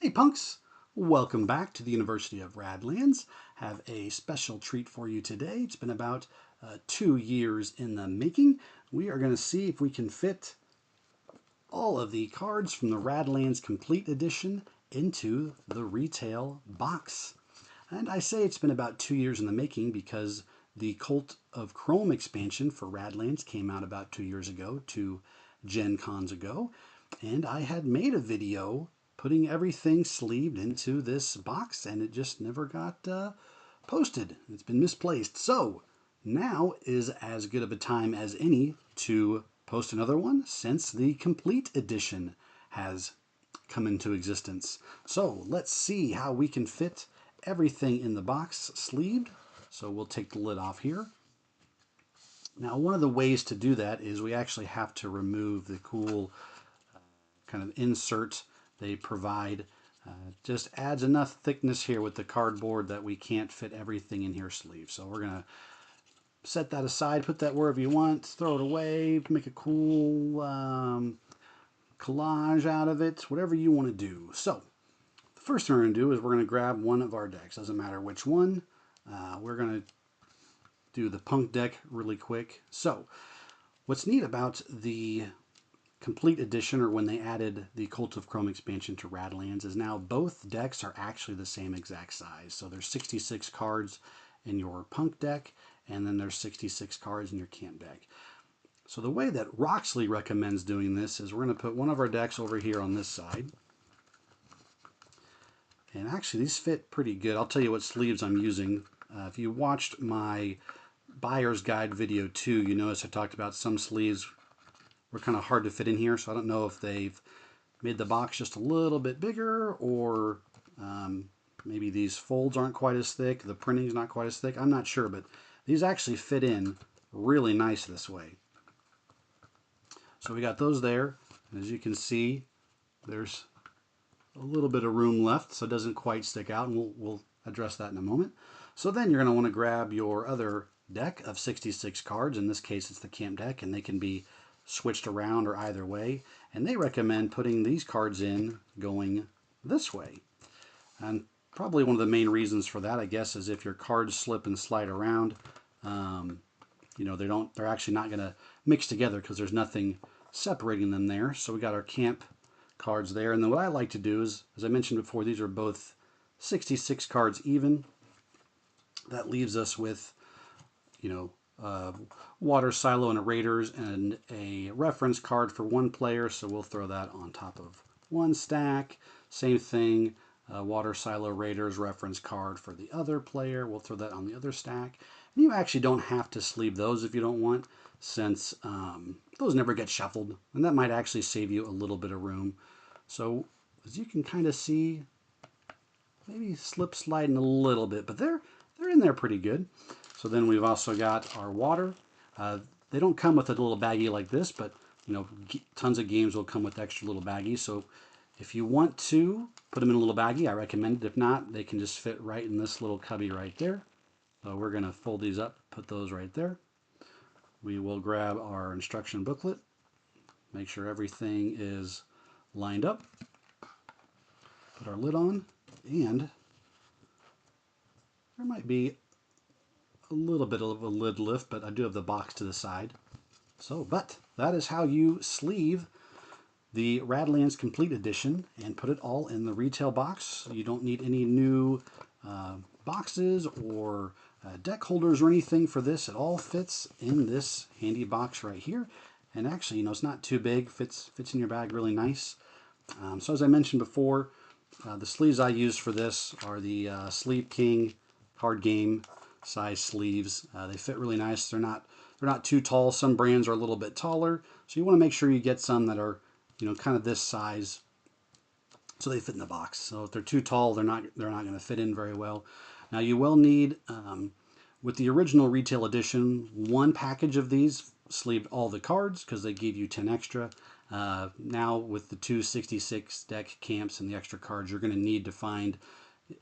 Hey punks, welcome back to the University of Radlands. Have a special treat for you today. It's been about 2 years in the making. We are going to see if we can fit all of the cards from the Radlands Complete Edition into the retail box. And I say it's been about 2 years in the making because the Cult of Chrome expansion for Radlands came out about 2 years ago, 2 Gen Cons ago. And I had made a video putting everything sleeved into this box, and it just never got posted. It's been misplaced. So now is as good of a time as any to post another one since the Complete Edition has come into existence. So let's see how we can fit everything in the box sleeved. So we'll take the lid off here. Now, one of the ways to do that is we actually have to remove the cool kind of insert they provide. Just adds enough thickness here with the cardboard that we can't fit everything in here sleeve. So we're going to set that aside, put that wherever you want, throw it away, make a cool collage out of it, whatever you want to do. So the first thing we're going to do is we're going to grab one of our decks. Doesn't matter which one. We're going to do the Punk deck really quick. So what's neat about the Complete Edition, or when they added the Cult of Chrome expansion to Radlands, is now both decks are actually the same exact size. So there's 66 cards in your Punk deck, and then there's 66 cards in your Camp deck. So the way that Roxley recommends doing this is we're going to put one of our decks over here on this side. And actually these fit pretty good. I'll tell you what sleeves I'm using. If you watched my buyer's guide video 2, you notice I talked about some sleeves were kind of hard to fit in here. So I don't know if they've made the box just a little bit bigger, or maybe these folds aren't quite as thick, the printing's not quite as thick. I'm not sure, but these actually fit in really nice this way. So we got those there. As you can see, there's a little bit of room left, so it doesn't quite stick out, and we'll address that in a moment. So then you're going to want to grab your other deck of 66 cards. In this case, it's the Camp deck, and they can be switched around or either way. And they recommend putting these cards in going this way. And probably one of the main reasons for that, I guess, is if your cards slip and slide around, you know, they're actually not going to mix together because there's nothing separating them there. So we got our Camp cards there. And then what I like to do is, as I mentioned before, these are both 66 cards even. That leaves us with, you know, water silo and a Raiders and a reference card for one player. So we'll throw that on top of one stack. Same thing, water silo Raiders reference card for the other player. We'll throw that on the other stack. And you actually don't have to sleeve those if you don't want, since those never get shuffled, and that might actually save you a little bit of room. So as you can kind of see, maybe slip sliding a little bit, but they're in there pretty good. So then we've also got our water. They don't come with a little baggie like this, but you know, tons of games will come with extra little baggies. So if you want to put them in a little baggie, I recommend it. If not, they can just fit right in this little cubby right there. So we're going to fold these up, put those right there. We will grab our instruction booklet, make sure everything is lined up, put our lid on, and there might be a little bit of a lid lift, but I do have the box to the side. So, but that is how you sleeve the Radlands Complete Edition and put it all in the retail box. You don't need any new boxes or deck holders or anything for this. It all fits in this handy box right here. And actually, you know, it's not too big, fits in your bag really nice. So as I mentioned before, the sleeves I use for this are the Sleeve King card game size sleeves. They fit really nice. They're not too tall. Some brands are a little bit taller, so you want to make sure you get some that are, you know, kind of this size, so they fit in the box. So if they're too tall, they're not going to fit in very well. Now you will need, with the original retail edition, one package of these sleeved all the cards because they gave you 10 extra. Now with the 266 deck camps and the extra cards, you're going to need to find,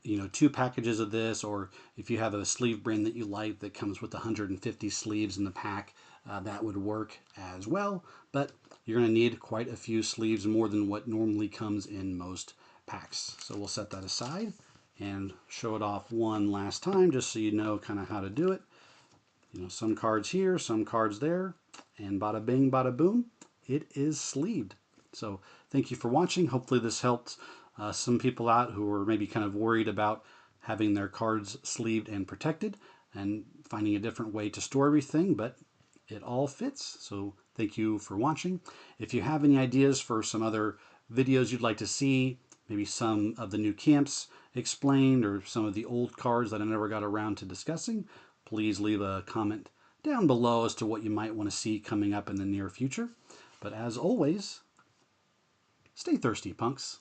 you know, 2 packages of this, or if you have a sleeve brand that you like that comes with 150 sleeves in the pack, that would work as well. But you're going to need quite a few sleeves, more than what normally comes in most packs. So we'll set that aside and show it off one last time just so you know kind of how to do it. Some cards here, some cards there, and bada bing, bada boom, it is sleeved. So thank you for watching. Hopefully this helped some people out who were maybe kind of worried about having their cards sleeved and protected and finding a different way to store everything, but it all fits. So thank you for watching. If you have any ideas for some other videos you'd like to see, maybe some of the new camps explained or some of the old cards that I never got around to discussing, please leave a comment down below as to what you might want to see coming up in the near future. But as always, stay thirsty, punks.